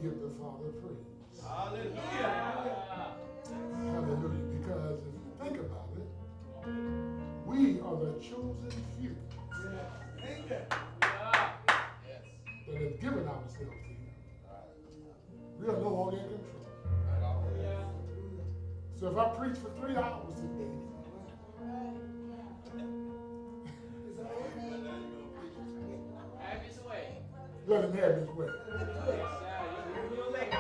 give the Father praise. Hallelujah. Hallelujah. Because if you think about it, we are the chosen few that have given ourselves to Him. We are no longer in control. So if I preach for 3 hours today, Have his way. let Him have His way. You'll make it.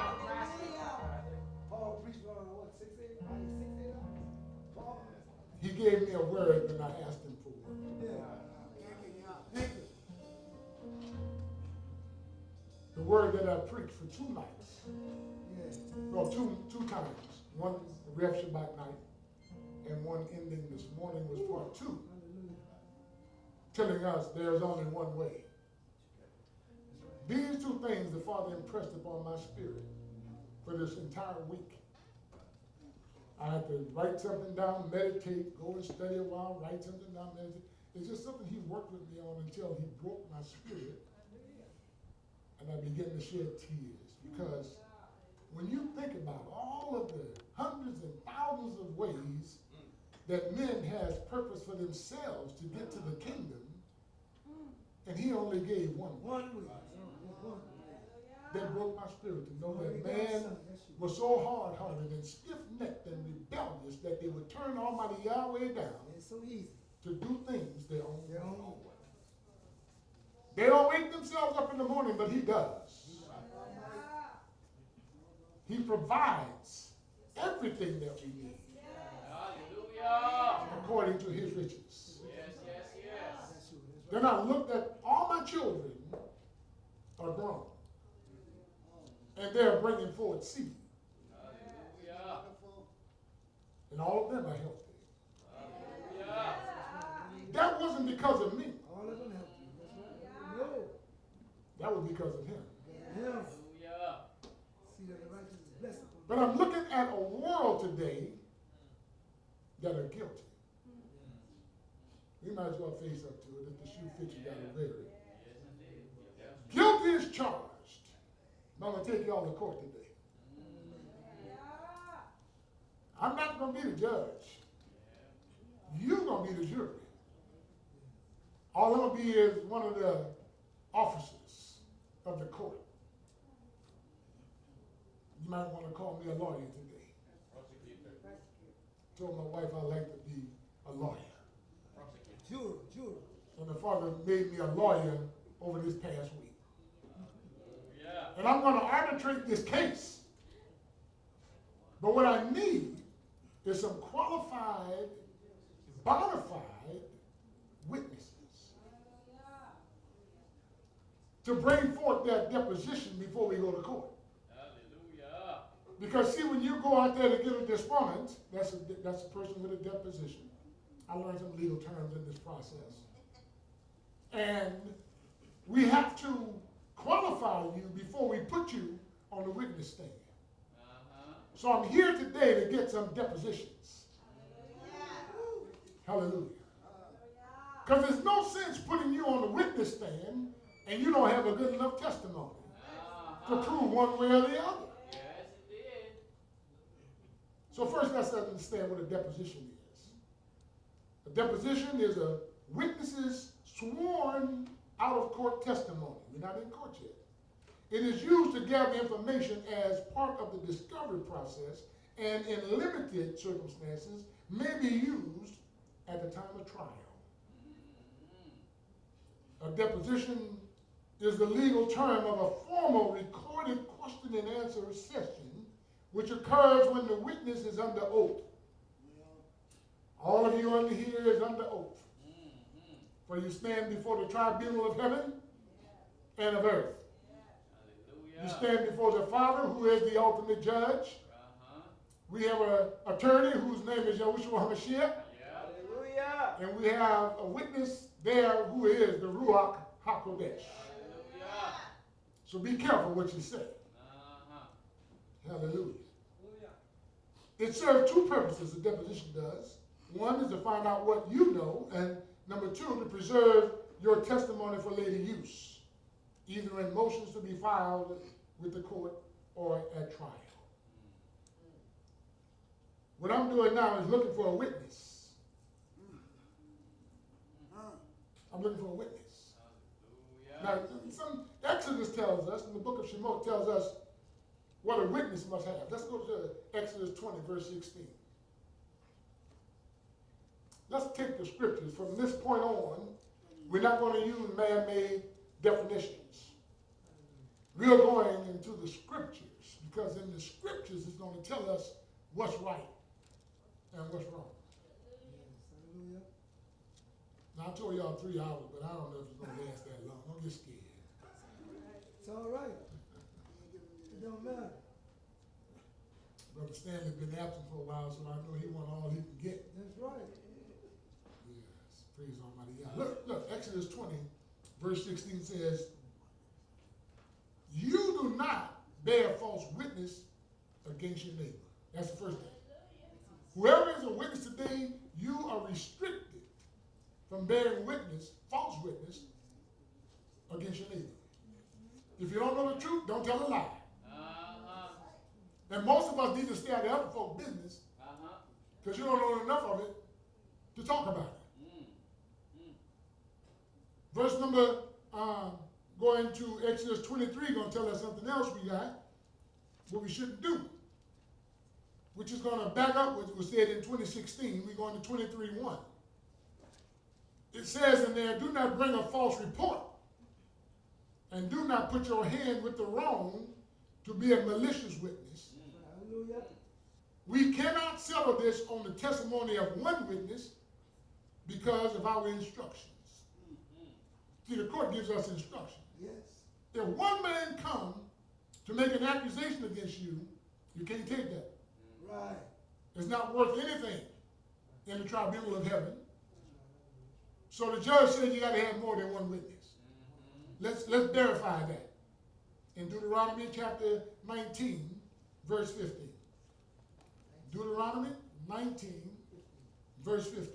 Paul preached for what, 6 hours? Paul? He gave me a word when I asked Him for it. Thank you. The word that I preached for 2 nights. Yeah. Well, two times. One Rev Shabbat night and one ending this morning was part 2. Telling us there's only one way. These 2 things the Father impressed upon my spirit for this entire week. I had to write something down, meditate, go and study a while, write something down, meditate. It's just something He worked with me on until He broke my spirit. And I began to shed tears because when you think about all of the hundreds and thousands of ways that men has purpose for themselves to get to the kingdom, and He only gave one way. That broke my spirit to know that man was so hard-hearted and stiff-necked and rebellious that they would turn Almighty Yahweh down It's so easy. to do things their own Their way. own way. They don't wake themselves up in the morning, but He does. He provides everything that we need Hallelujah. according to His riches. Yes. Then I looked at all my children are grown. And they're bringing forth seed. Hallelujah. And all of them are healthy. Hallelujah. That wasn't because of me. All of them help you. That's right. No. That was because of Him. Yes. Hallelujah. See that the righteous is blessed. But I'm looking at a world today that are guilty. We might as well face up to it. If the shoe fits, you got to wear it. Guilty is charged. I'm going to take y'all to court today. I'm not going to be the judge. You're going to be the jury. All I'm going to be is one of the officers of the court. You might want to call me a lawyer today. Told my wife I'd like to be a lawyer. Juror. And the Father made me a lawyer over this past week. Yeah. And I'm going to arbitrate this case. But what I need is some qualified, bona fide witnesses to bring forth that deposition before we go to court. Hallelujah. Because see, when you go out there to get a deponent, that's a person with a deposition. I learned some legal terms in this process. And we have to qualify you before we put you on the witness stand. So I'm here today to get some depositions. Hallelujah. Because there's no sense putting you on the witness stand and you don't have a good enough testimony to prove one way or the other. Yes, it did. So first let's understand what a deposition is. A deposition is a witness's sworn out-of-court testimony. We're not in court yet. It is used to gather information as part of the discovery process and in limited circumstances may be used at the time of trial. A deposition is the legal term of a formal recorded question and answer session which occurs when the witness is under oath. All of you under here is under oath. For you stand before the tribunal of heaven and of earth. You stand before the Father, who is the ultimate judge. We have an attorney whose name is Yahushua HaMashiach. Hallelujah. And we have a witness there who is the Ruach HaKodesh. Hallelujah. So be careful what you say. Hallelujah. It serves 2 purposes, the deposition does. One is to find out what you know, and number 2, to preserve your testimony for later use, either in motions to be filed with the court or at trial. What I'm doing now is looking for a witness. I'm looking for a witness. Now, some Exodus tells us, and the book of Shemot tells us what a witness must have. Let's go to Exodus 20, verse 16. Let's take the scriptures. From this point on, we're not going to use man-made definitions. We are going into the scriptures, because in the scriptures it's going to tell us what's right and what's wrong. Now, I told y'all 3 hours, but I don't know if it's going to last that long. Don't get scared. It's all right. It don't matter. Brother Stanley's been absent for a while, so I know he wants all he can get. That's right. Yes, praise Almighty God. Look, Exodus 20, verse 16 says, you do not bear false witness against your neighbor. That's the first thing. Whoever is a witness today, you are restricted from bearing witness, false witness, against your neighbor. If you don't know the truth, don't tell a lie. And most of us need to stay out of other folks' business because you don't know enough of it to talk about it. Verse number, going to Exodus 23, going to tell us something else we got, what we shouldn't do, which is going to back up what was said in 2016. We're going to 23:1. It says in there, do not bring a false report, and do not put your hand with the wrong to be a malicious witness. Hallelujah. We cannot settle this on the testimony of one witness because of our instructions. See, the court gives us instructions. Yes. If one man comes to make an accusation against you, you can't take that. Right. It's not worth anything in the tribunal of heaven. So the judge said you got to have more than one witness. Let's verify that. In Deuteronomy chapter 19, verse 15. Deuteronomy 19, verse 15.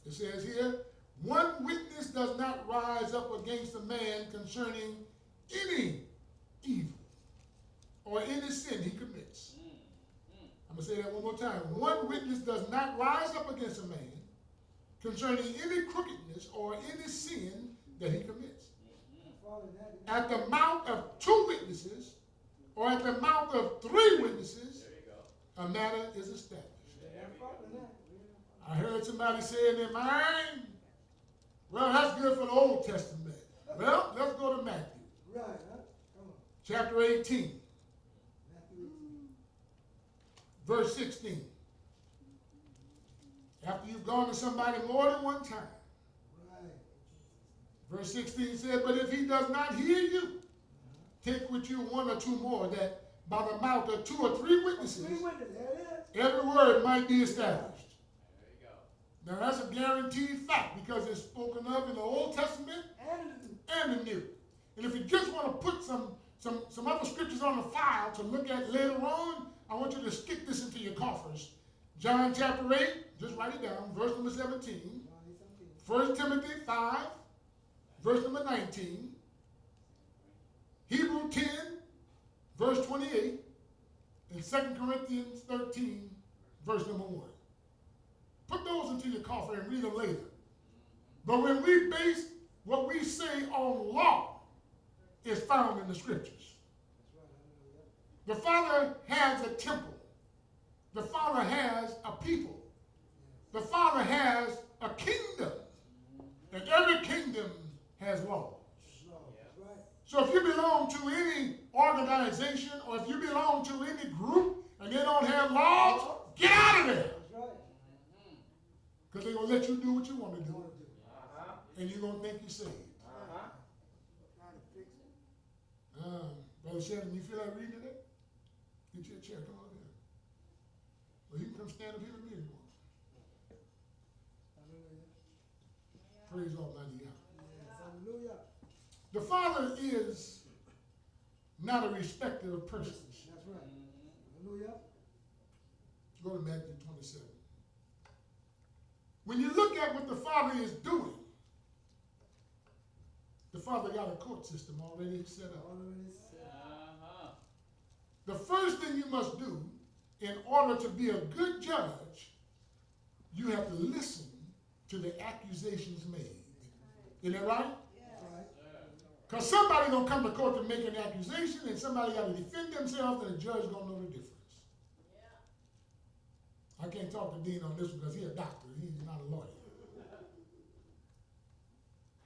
It says here, one witness does not rise up against a man concerning any evil or any sin he commits. I'm going to say that one more time. One witness does not rise up against a man concerning any crookedness or any sin that he commits. At the mouth of 2 witnesses or at the mouth of 3 witnesses, a matter is established. I heard somebody say in their mind, well, that's good for the Old Testament. Well, let's go to Matthew. Right, huh? Come on. Chapter 18, Matthew 18. verse 16. After you've gone to somebody more than one time. Right. Verse 16 said, but if he does not hear you, take with you 1 or 2 more, that by the mouth of 2 or 3 witnesses, 3 witnesses, there it is. every word might be established. There you go. Now that's a guaranteed fact because it's spoken of in the Old Testament and the New. And if you just want to put some other scriptures on the file to look at later on, I want you to stick this into your coffers. John chapter 8, just write it down, verse number 17. 1 Timothy 5, verse number 19. Hebrew 10, verse 28. And 2 Corinthians 13, verse number 1. Put those into your coffer and read them later. But when we base what we say on law, it's found in the scriptures. The Father has a temple. The Father has a people. The Father has a kingdom. And every kingdom has laws. So if you belong to any organization or if you belong to any group and they don't have laws, get out of there. Because they're going to let you do what you want to do. And you're going to think you're saved. Brother Shannon, you feel like reading today? Get you a chair. Come on here. Well, you can come stand up here with me if you want. Praise Almighty God. Hallelujah. The Father is not a respecter of persons. That's right. Hallelujah. Go to Matthew 27. When you look at what the Father is doing, the Father got a court system already set up. Already said. The first thing you must do in order to be a good judge, you have to listen to the accusations made. Isn't that right? Because somebody gonna come to court to make an accusation, and somebody got to defend themselves, and the judge gonna know the difference. I can't talk to Dean on this one because he's a doctor. He's not a lawyer.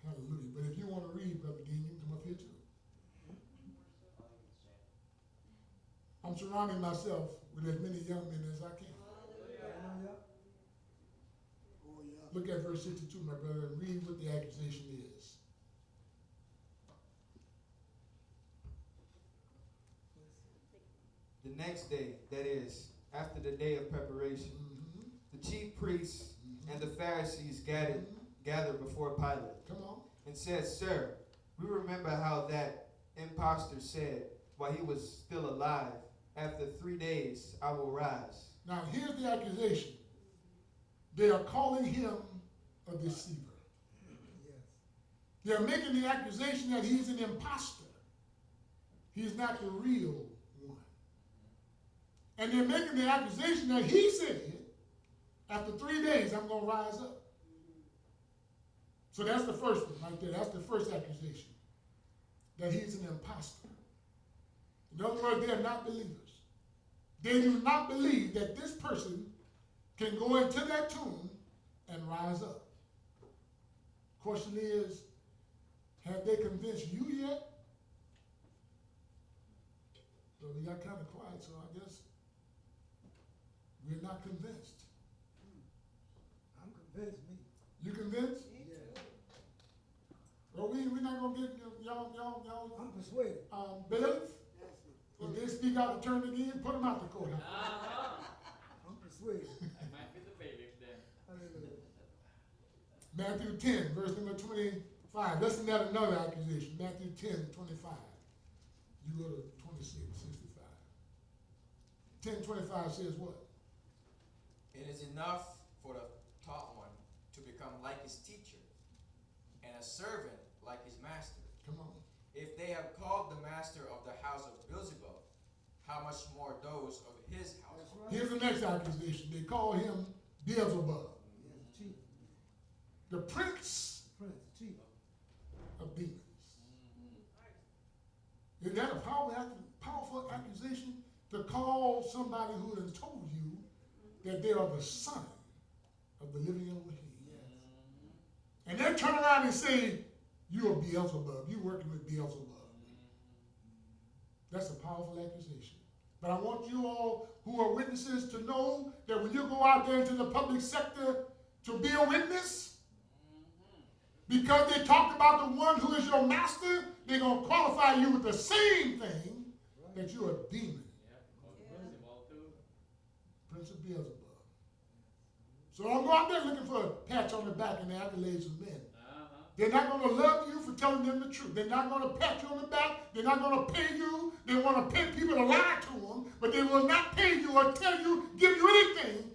Hallelujah. But if you want to read, Brother Dean, you can come up here too. I'm surrounding myself with as many young men as I can. Look at verse 62, my brother, and read what the accusation is. The next day, that is, after the day of preparation, the chief priests and the Pharisees gathered before Pilate. Come on. And said, Sir, we remember how that impostor said, while he was still alive, after 3 days I will rise. Now here's the accusation. They are calling him a deceiver. They're making the accusation that he's an impostor. He's not the real one. And they're making the accusation that he said, after 3 days, I'm going to rise up. So that's the first one right there. That's the first accusation, that he's an impostor. In other words, they are not believers. They do not believe that this person can go into that tomb and rise up. Question is, have they convinced you yet? So we got kind of quiet, so I guess we're not convinced. I'm convinced, me. You convinced? Yeah. Well, we're not going to get y'all, I'm persuaded. bailiff. If they speak out the term again, put them out the courthouse. I'm persuaded. I might be the bailiff then. Hallelujah. Matthew 10, verse number 25. Listen to another accusation. Matthew 10, 25. You go to 26, 65. 10:25 says what? It is enough for the taught one to become like his teacher, and a servant like his master. Come on. If they have called the master of the house of Beelzebub, how much more those of his That's household? right. Here's the next accusation. They call him Beelzebub, Yes, chief. the prince Prince, chief. of demons. Is that a powerful accusation to call somebody who has told you that they are the son of the living Elohim? And they turn around and say, you're Beelzebub. You're working with Beelzebub. That's a powerful accusation. But I want you all who are witnesses to know that when you go out there into the public sector to be a witness, because they talked about the one who is your master, they're going to qualify you with the same thing, that you're a demon. Prince of Beelzebub. So don't go out there looking for a patch on the back and the accolades of men. They're not going to love you for telling them the truth. They're not going to pat you on the back. They're not going to pay you. They want to pay people to lie to them, but they will not pay you or tell you, give you anything